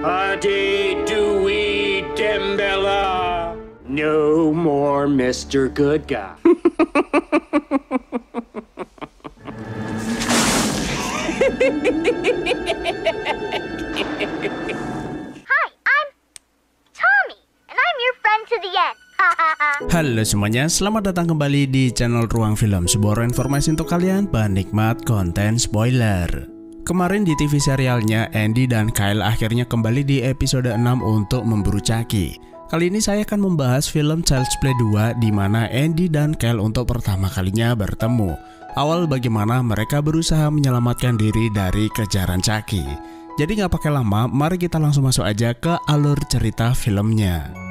Adi Dewey Dembella. No more Mr. Good Guy. Hi, I'm Tommy, and I'm your friend to the end. Halo semuanya, selamat datang kembali di channel Ruang Film, sebuah informasi untuk kalian penikmat konten spoiler. Kemarin di TV serialnya, Andy dan Kyle akhirnya kembali di episode 6 untuk memburu Chucky. Kali ini saya akan membahas film Child's Play 2 di mana Andy dan Kyle untuk pertama kalinya bertemu. Awal bagaimana mereka berusaha menyelamatkan diri dari kejaran Chucky. Jadi nggak pakai lama, mari kita langsung masuk aja ke alur cerita filmnya.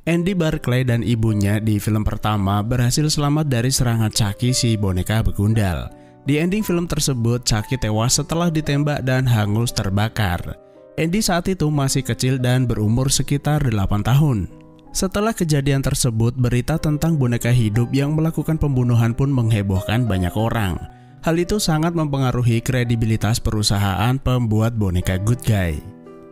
Andy Barclay dan ibunya di film pertama berhasil selamat dari serangan Chucky si boneka begundal. Di ending film tersebut, Chucky tewas setelah ditembak dan hangus terbakar. Andy saat itu masih kecil dan berumur sekitar 8 tahun. Setelah kejadian tersebut, berita tentang boneka hidup yang melakukan pembunuhan pun menghebohkan banyak orang. Hal itu sangat mempengaruhi kredibilitas perusahaan pembuat boneka Good Guy.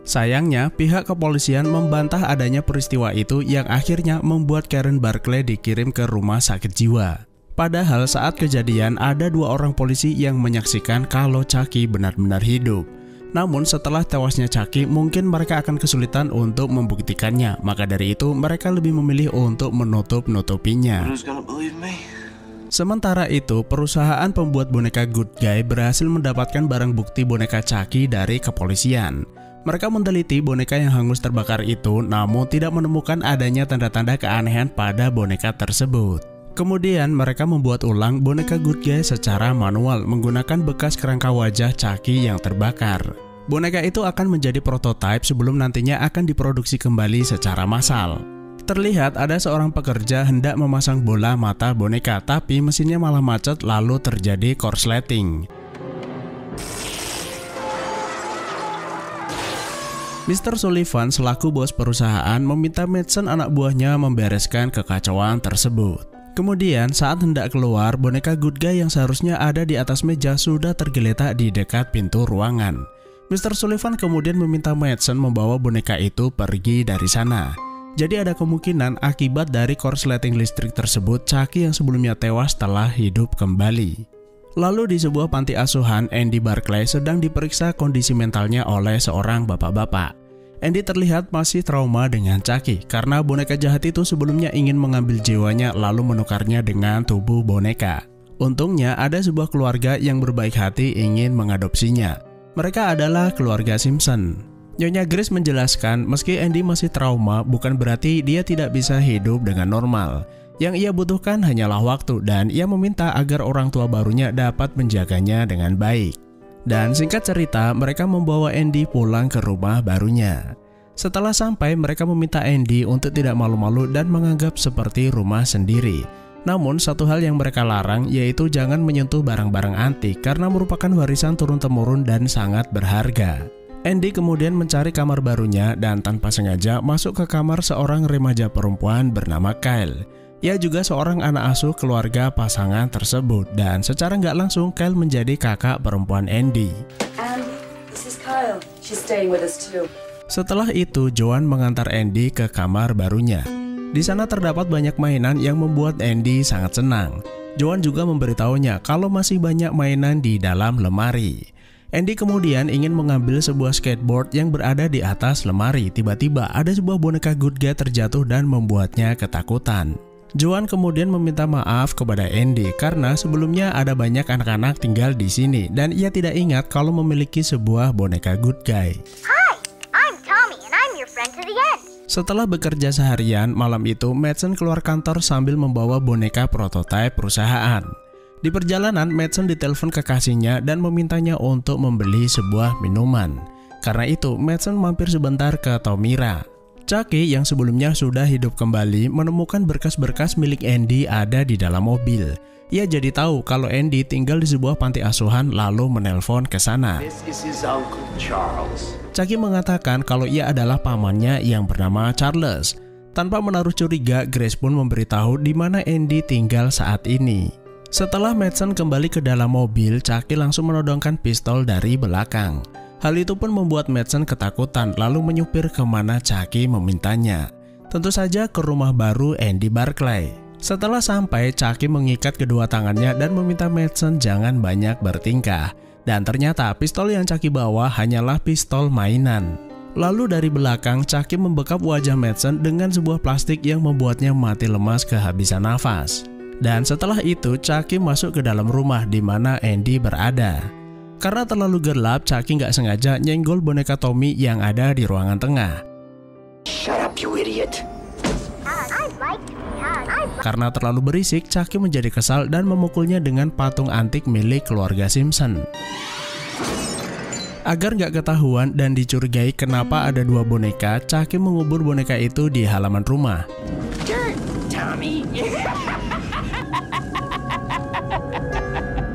Sayangnya, pihak kepolisian membantah adanya peristiwa itu yang akhirnya membuat Karen Barclay dikirim ke rumah sakit jiwa. Padahal saat kejadian ada 2 orang polisi yang menyaksikan kalau Chucky benar-benar hidup. Namun setelah tewasnya Chucky, mungkin mereka akan kesulitan untuk membuktikannya. Maka dari itu mereka lebih memilih untuk menutup-nutupinya. Sementara itu, perusahaan pembuat boneka Good Guy berhasil mendapatkan barang bukti boneka Chucky dari kepolisian. Mereka meneliti boneka yang hangus terbakar itu, namun tidak menemukan adanya tanda-tanda keanehan pada boneka tersebut. Kemudian mereka membuat ulang boneka Good Guy secara manual menggunakan bekas kerangka wajah Chucky yang terbakar. Boneka itu akan menjadi prototipe sebelum nantinya akan diproduksi kembali secara massal. Terlihat ada seorang pekerja hendak memasang bola mata boneka, tapi mesinnya malah macet lalu terjadi korsleting. Mr. Sullivan selaku bos perusahaan meminta Madsen anak buahnya membereskan kekacauan tersebut. Kemudian saat hendak keluar, boneka Good Guy yang seharusnya ada di atas meja sudah tergeletak di dekat pintu ruangan. Mr. Sullivan kemudian meminta Madsen membawa boneka itu pergi dari sana. Jadi ada kemungkinan akibat dari korsleting listrik tersebut, Chucky yang sebelumnya tewas telah hidup kembali. Lalu di sebuah panti asuhan, Andy Barclay sedang diperiksa kondisi mentalnya oleh seorang bapak-bapak. Andy terlihat masih trauma dengan Chucky karena boneka jahat itu sebelumnya ingin mengambil jiwanya lalu menukarnya dengan tubuh boneka. Untungnya ada sebuah keluarga yang berbaik hati ingin mengadopsinya. Mereka adalah keluarga Simpson. Nyonya Grace menjelaskan meski Andy masih trauma bukan berarti dia tidak bisa hidup dengan normal. Yang ia butuhkan hanyalah waktu dan ia meminta agar orang tua barunya dapat menjaganya dengan baik. Dan singkat cerita, mereka membawa Andy pulang ke rumah barunya. Setelah sampai, mereka meminta Andy untuk tidak malu-malu dan menganggap seperti rumah sendiri. Namun satu hal yang mereka larang yaitu jangan menyentuh barang-barang antik karena merupakan warisan turun-temurun dan sangat berharga. Andy kemudian mencari kamar barunya dan tanpa sengaja masuk ke kamar seorang remaja perempuan bernama Kyle. Ia juga seorang anak asuh keluarga pasangan tersebut dan secara nggak langsung Kyle menjadi kakak perempuan Andy. This is Kyle. She's staying with us too. Setelah itu, Joan mengantar Andy ke kamar barunya. Di sana terdapat banyak mainan yang membuat Andy sangat senang. Joan juga memberitahunya kalau masih banyak mainan di dalam lemari. Andy kemudian ingin mengambil sebuah skateboard yang berada di atas lemari. Tiba-tiba ada sebuah boneka Good Guy terjatuh dan membuatnya ketakutan. Joan kemudian meminta maaf kepada Andy karena sebelumnya ada banyak anak-anak tinggal di sini dan ia tidak ingat kalau memiliki sebuah boneka Good Guy. Hi, I'm Tommy, and I'm your friend to the end. Setelah bekerja seharian, malam itu Madsen keluar kantor sambil membawa boneka prototipe perusahaan. Di perjalanan, Madsen ditelepon kekasihnya dan memintanya untuk membeli sebuah minuman. Karena itu, Madsen mampir sebentar ke Tomira. Chucky yang sebelumnya sudah hidup kembali menemukan berkas-berkas milik Andy ada di dalam mobil. Ia jadi tahu kalau Andy tinggal di sebuah panti asuhan lalu menelpon ke sana. Chucky mengatakan kalau ia adalah pamannya yang bernama Charles. Tanpa menaruh curiga, Grace pun memberitahu di mana Andy tinggal saat ini. Setelah Madsen kembali ke dalam mobil, Chucky langsung menodongkan pistol dari belakang. Hal itu pun membuat Madsen ketakutan lalu menyupir kemana Chucky memintanya. Tentu saja ke rumah baru Andy Barclay. Setelah sampai, Chucky mengikat kedua tangannya dan meminta Madsen jangan banyak bertingkah. Dan ternyata pistol yang Chucky bawa hanyalah pistol mainan. Lalu dari belakang, Chucky membekap wajah Madsen dengan sebuah plastik yang membuatnya mati lemas kehabisan nafas. Dan setelah itu, Chucky masuk ke dalam rumah di mana Andy berada. Karena terlalu gelap, Chucky nggak sengaja nyenggol boneka Tommy yang ada di ruangan tengah. Shut up, you idiot. Karena terlalu berisik, Chucky menjadi kesal dan memukulnya dengan patung antik milik keluarga Simpson. Agar nggak ketahuan dan dicurigai kenapa ada dua boneka, Chucky mengubur boneka itu di halaman rumah. Tommy.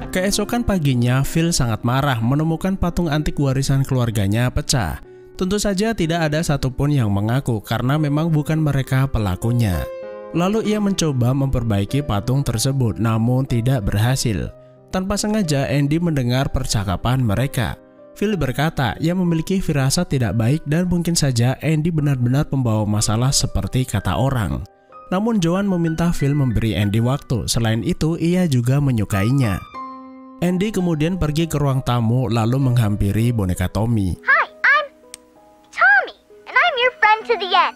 Keesokan paginya, Phil sangat marah menemukan patung antik warisan keluarganya pecah. Tentu saja tidak ada satupun yang mengaku karena memang bukan mereka pelakunya. Lalu ia mencoba memperbaiki patung tersebut namun tidak berhasil. Tanpa sengaja Andy mendengar percakapan mereka. Phil berkata ia memiliki firasat tidak baik dan mungkin saja Andy benar-benar pembawa masalah seperti kata orang. Namun Joan meminta Phil memberi Andy waktu, selain itu ia juga menyukainya. Andy kemudian pergi ke ruang tamu lalu menghampiri boneka Tommy. Hi, I'm Tommy, and I'm your friend to the end.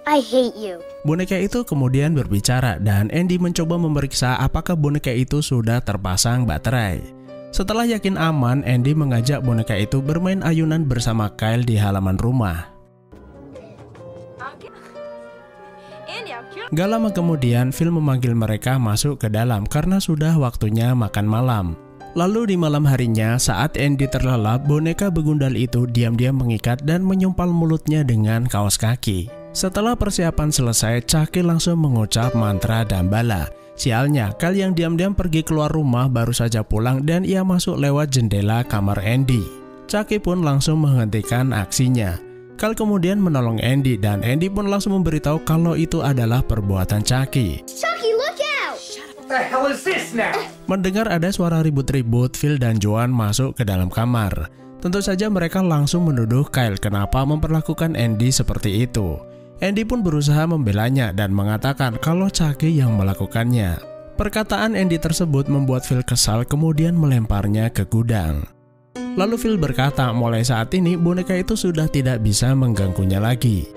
I hate you. Boneka itu kemudian berbicara dan Andy mencoba memeriksa apakah boneka itu sudah terpasang baterai. Setelah yakin aman, Andy mengajak boneka itu bermain ayunan bersama Kyle di halaman rumah. Gak lama kemudian, Phil memanggil mereka masuk ke dalam karena sudah waktunya makan malam. Lalu di malam harinya, saat Andy terlelap, boneka begundal itu diam-diam mengikat dan menyumpal mulutnya dengan kaos kaki. Setelah persiapan selesai, Chucky langsung mengucap mantra Dambala. Sialnya, Kyle yang diam-diam pergi keluar rumah baru saja pulang dan ia masuk lewat jendela kamar Andy. Chucky pun langsung menghentikan aksinya. Kyle kemudian menolong Andy dan Andy pun langsung memberitahu kalau itu adalah perbuatan Chucky. Chucky, look out! What the hell is this now? Mendengar ada suara ribut-ribut, Phil dan Joan masuk ke dalam kamar. Tentu saja mereka langsung menuduh Kyle kenapa memperlakukan Andy seperti itu. Andy pun berusaha membelanya dan mengatakan kalau Chucky yang melakukannya. Perkataan Andy tersebut membuat Phil kesal kemudian melemparnya ke gudang. Lalu Phil berkata mulai saat ini boneka itu sudah tidak bisa mengganggunya lagi.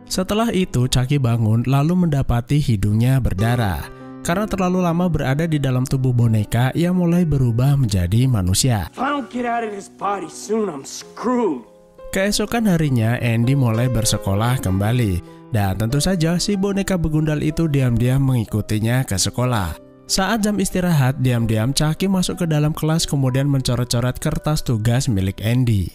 Setelah itu Chucky bangun lalu mendapati hidungnya berdarah. Karena terlalu lama berada di dalam tubuh boneka, ia mulai berubah menjadi manusia. If I don't get out of this body soon, I'm screwed. Keesokan harinya, Andy mulai bersekolah kembali. Dan tentu saja si boneka begundal itu diam-diam mengikutinya ke sekolah. Saat jam istirahat, diam-diam Chucky masuk ke dalam kelas kemudian mencoret-coret kertas tugas milik Andy.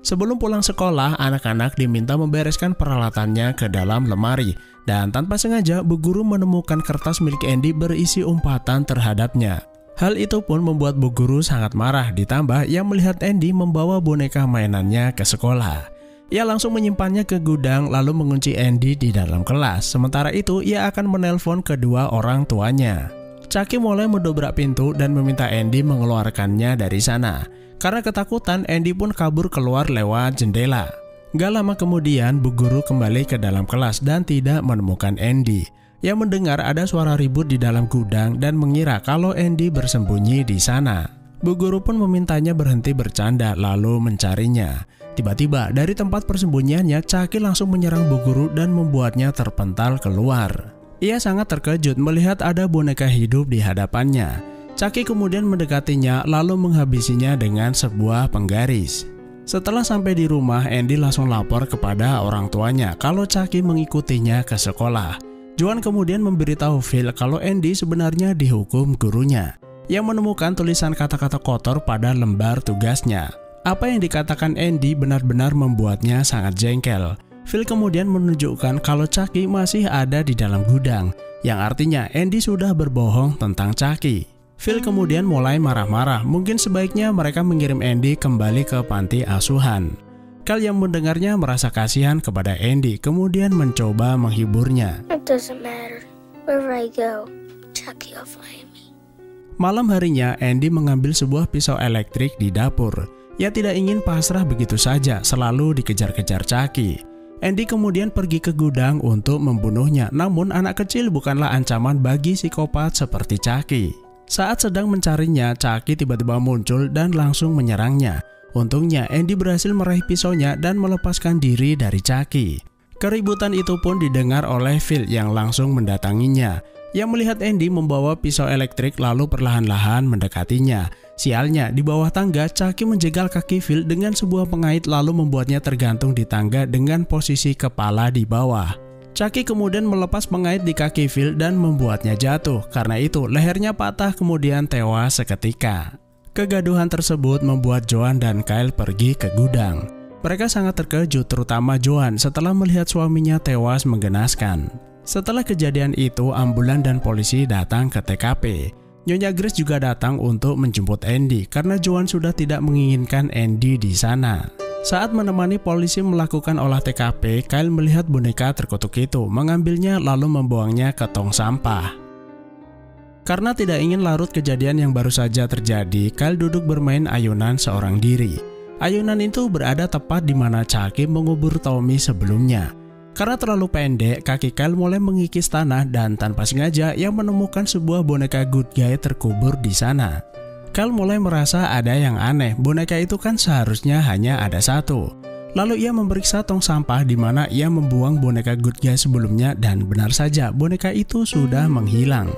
Sebelum pulang sekolah, anak-anak diminta membereskan peralatannya ke dalam lemari. Dan tanpa sengaja, Bu Guru menemukan kertas milik Andy berisi umpatan terhadapnya. Hal itu pun membuat Bu Guru sangat marah, ditambah ia melihat Andy membawa boneka mainannya ke sekolah. Ia langsung menyimpannya ke gudang lalu mengunci Andy di dalam kelas. Sementara itu, ia akan menelpon kedua orang tuanya. Chucky mulai mendobrak pintu dan meminta Andy mengeluarkannya dari sana. Karena ketakutan, Andy pun kabur keluar lewat jendela. Gak lama kemudian, Bu Guru kembali ke dalam kelas dan tidak menemukan Andy. Ia mendengar ada suara ribut di dalam gudang dan mengira kalau Andy bersembunyi di sana. Bu Guru pun memintanya berhenti bercanda lalu mencarinya. Tiba-tiba dari tempat persembunyiannya, Chucky langsung menyerang Bu Guru dan membuatnya terpental keluar. Ia sangat terkejut melihat ada boneka hidup di hadapannya. Chucky kemudian mendekatinya lalu menghabisinya dengan sebuah penggaris. Setelah sampai di rumah, Andy langsung lapor kepada orang tuanya kalau Chucky mengikutinya ke sekolah. Joan kemudian memberitahu Phil kalau Andy sebenarnya dihukum gurunya. Ia menemukan tulisan kata-kata kotor pada lembar tugasnya. Apa yang dikatakan Andy benar-benar membuatnya sangat jengkel. Phil kemudian menunjukkan kalau Chucky masih ada di dalam gudang, yang artinya Andy sudah berbohong tentang Chucky. Phil kemudian mulai marah-marah, mungkin sebaiknya mereka mengirim Andy kembali ke panti asuhan. Kyle yang mendengarnya merasa kasihan kepada Andy, kemudian mencoba menghiburnya. It doesn't matter. Wherever I go, Chucky will find me. Malam harinya, Andy mengambil sebuah pisau elektrik di dapur. Ia tidak ingin pasrah begitu saja, selalu dikejar-kejar Chucky. Andy kemudian pergi ke gudang untuk membunuhnya, namun anak kecil bukanlah ancaman bagi psikopat seperti Chucky. Saat sedang mencarinya, Chucky tiba-tiba muncul dan langsung menyerangnya. Untungnya, Andy berhasil meraih pisaunya dan melepaskan diri dari Chucky. Keributan itu pun didengar oleh Phil yang langsung mendatanginya. Ia melihat Andy membawa pisau elektrik lalu perlahan-lahan mendekatinya. Sialnya, di bawah tangga, Chucky menjegal kaki Phil dengan sebuah pengait lalu membuatnya tergantung di tangga dengan posisi kepala di bawah. Chucky kemudian melepas pengait di kaki Phil dan membuatnya jatuh. Karena itu, lehernya patah kemudian tewas seketika. Kegaduhan tersebut membuat Joan dan Kyle pergi ke gudang. Mereka sangat terkejut, terutama Joan setelah melihat suaminya tewas menggenaskan. Setelah kejadian itu, ambulan dan polisi datang ke TKP. Nyonya Grace juga datang untuk menjemput Andy karena Joan sudah tidak menginginkan Andy di sana. Saat menemani polisi melakukan olah TKP, Kyle melihat boneka terkutuk itu, mengambilnya lalu membuangnya ke tong sampah. Karena tidak ingin larut kejadian yang baru saja terjadi, Kyle duduk bermain ayunan seorang diri. Ayunan itu berada tepat di mana Chucky mengubur Tommy sebelumnya. Karena terlalu pendek, kaki Kyle mulai mengikis tanah dan tanpa sengaja ia menemukan sebuah boneka good guy terkubur di sana. Kyle mulai merasa ada yang aneh, boneka itu kan seharusnya hanya ada satu. Lalu ia memeriksa tong sampah di mana ia membuang boneka good guy sebelumnya dan benar saja boneka itu sudah menghilang.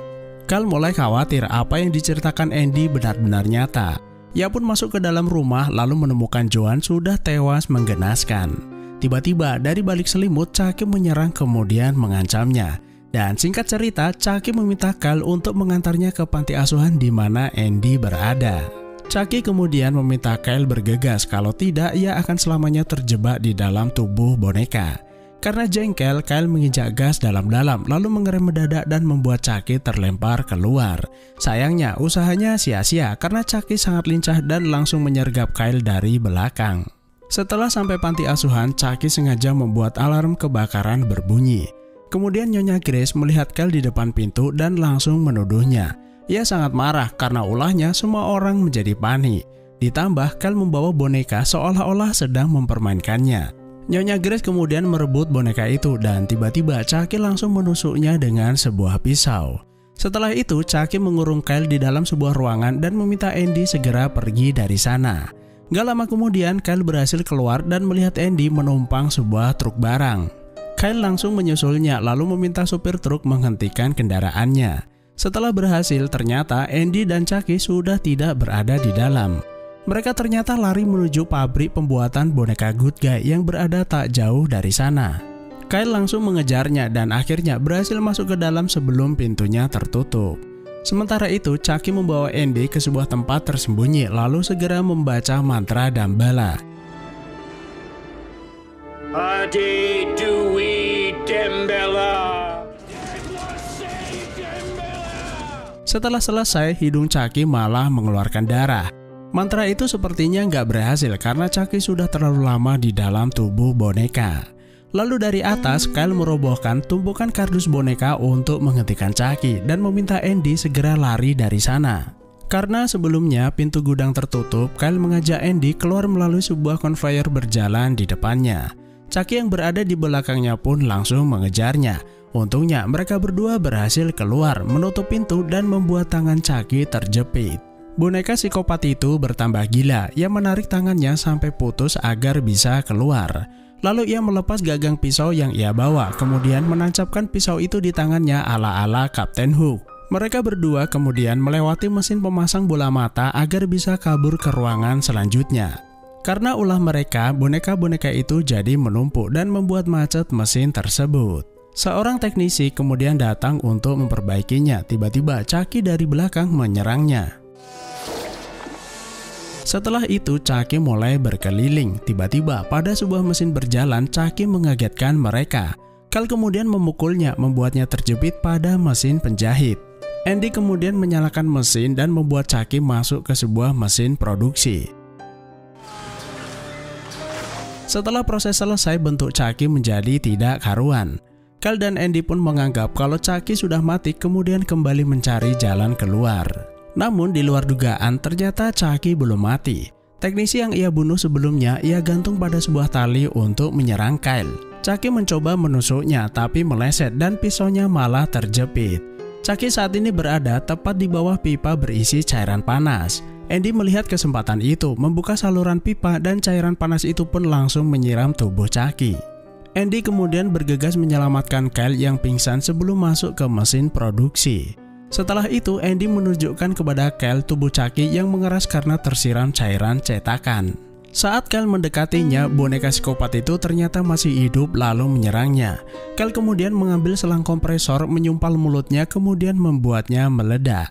Kyle mulai khawatir apa yang diceritakan Andy benar-benar nyata. Ia pun masuk ke dalam rumah lalu menemukan Joan sudah tewas menggenaskan. Tiba-tiba dari balik selimut, Chucky menyerang kemudian mengancamnya. Dan singkat cerita, Chucky meminta Kyle untuk mengantarnya ke panti asuhan di mana Andy berada. Chucky kemudian meminta Kyle bergegas, kalau tidak ia akan selamanya terjebak di dalam tubuh boneka. Karena jengkel, Kyle menginjak gas dalam-dalam lalu mengerem mendadak dan membuat Chucky terlempar keluar. Sayangnya usahanya sia-sia karena Chucky sangat lincah dan langsung menyergap Kyle dari belakang. Setelah sampai panti asuhan, Chucky sengaja membuat alarm kebakaran berbunyi. Kemudian Nyonya Grace melihat Kyle di depan pintu dan langsung menuduhnya. Ia sangat marah karena ulahnya semua orang menjadi panik. Ditambah Kyle membawa boneka seolah-olah sedang mempermainkannya. Nyonya Grace kemudian merebut boneka itu dan tiba-tiba Chucky langsung menusuknya dengan sebuah pisau. Setelah itu Chucky mengurung Kyle di dalam sebuah ruangan dan meminta Andy segera pergi dari sana. Gak lama kemudian Kyle berhasil keluar dan melihat Andy menumpang sebuah truk barang. Kyle langsung menyusulnya lalu meminta supir truk menghentikan kendaraannya. Setelah berhasil, ternyata Andy dan Chucky sudah tidak berada di dalam. Mereka ternyata lari menuju pabrik pembuatan boneka good guy yang berada tak jauh dari sana. Kyle langsung mengejarnya dan akhirnya berhasil masuk ke dalam sebelum pintunya tertutup. Sementara itu, Chucky membawa Andy ke sebuah tempat tersembunyi lalu segera membaca mantra Dambala. Adi Dewey Dambala. Setelah selesai, hidung Chucky malah mengeluarkan darah. Mantra itu sepertinya nggak berhasil karena Chucky sudah terlalu lama di dalam tubuh boneka. Lalu dari atas, Kyle merobohkan tumpukan kardus boneka untuk menghentikan Chucky dan meminta Andy segera lari dari sana. Karena sebelumnya pintu gudang tertutup, Kyle mengajak Andy keluar melalui sebuah konveyor berjalan di depannya. Chucky yang berada di belakangnya pun langsung mengejarnya. Untungnya mereka berdua berhasil keluar, menutup pintu dan membuat tangan Chucky terjepit. Boneka psikopat itu bertambah gila, ia menarik tangannya sampai putus agar bisa keluar. Lalu ia melepas gagang pisau yang ia bawa, kemudian menancapkan pisau itu di tangannya ala-ala Kapten Hook. Mereka berdua kemudian melewati mesin pemasang bola mata agar bisa kabur ke ruangan selanjutnya. Karena ulah mereka, boneka-boneka itu jadi menumpuk dan membuat macet mesin tersebut. Seorang teknisi kemudian datang untuk memperbaikinya. Tiba-tiba Chucky dari belakang menyerangnya. Setelah itu Chucky mulai berkeliling. Tiba-tiba pada sebuah mesin berjalan, Chucky mengagetkan mereka. Kyle kemudian memukulnya, membuatnya terjepit pada mesin penjahit. Andy kemudian menyalakan mesin dan membuat Chucky masuk ke sebuah mesin produksi. Setelah proses selesai, bentuk Chucky menjadi tidak karuan. Kyle dan Andy pun menganggap kalau Chucky sudah mati, kemudian kembali mencari jalan keluar. Namun di luar dugaan ternyata Chucky belum mati. Teknisi yang ia bunuh sebelumnya ia gantung pada sebuah tali untuk menyerang Kyle. Chucky mencoba menusuknya tapi meleset dan pisaunya malah terjepit. Chucky saat ini berada tepat di bawah pipa berisi cairan panas. Andy melihat kesempatan itu, membuka saluran pipa dan cairan panas itu pun langsung menyiram tubuh Chucky. Andy kemudian bergegas menyelamatkan Kyle yang pingsan sebelum masuk ke mesin produksi. Setelah itu, Andy menunjukkan kepada Kyle tubuh Chucky yang mengeras karena tersiram cairan cetakan. Saat Kyle mendekatinya, boneka psikopat itu ternyata masih hidup lalu menyerangnya. Kyle kemudian mengambil selang kompresor, menyumpal mulutnya kemudian membuatnya meledak.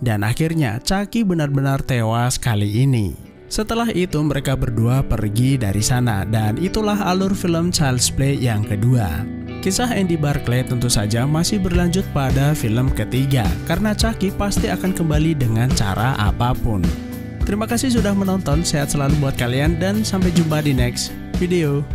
Dan akhirnya Chucky benar-benar tewas kali ini. Setelah itu mereka berdua pergi dari sana dan itulah alur film Child's Play yang kedua. Kisah Andy Barclay tentu saja masih berlanjut pada film ketiga karena Chucky pasti akan kembali dengan cara apapun. Terima kasih sudah menonton, sehat selalu buat kalian dan sampai jumpa di next video.